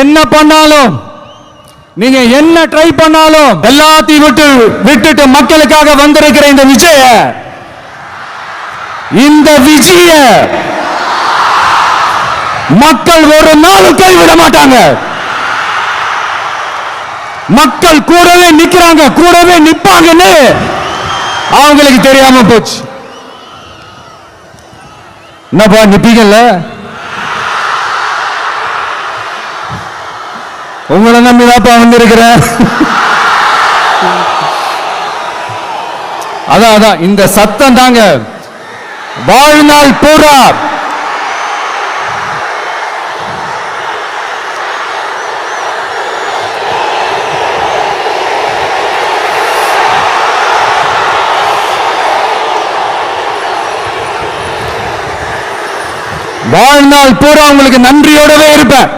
என்ன பண்ணாலும் நீங்க என்ன ட்ரை பண்ணாலும் எல்லாத்தையும் விட்டுட்டு மக்களுக்காக வந்திருக்கிற இந்த விஜய மக்கள் ஒரு நாளும் கைவிட மாட்டாங்க. மக்கள் கூடவே நிக்கிறாங்க, கூடவே நிப்பாங்கன்னு அவங்களுக்கு தெரியாம போச்சு. என்னப்பா நிப்பீங்கல்ல? உங்களை நம்பிதாப்பா வந்திருக்கிறேன். அதான் இந்த சத்தம் தாங்க வாழ்நாள் பூரா உங்களுக்கு நன்றியோடவே இருப்பேன்.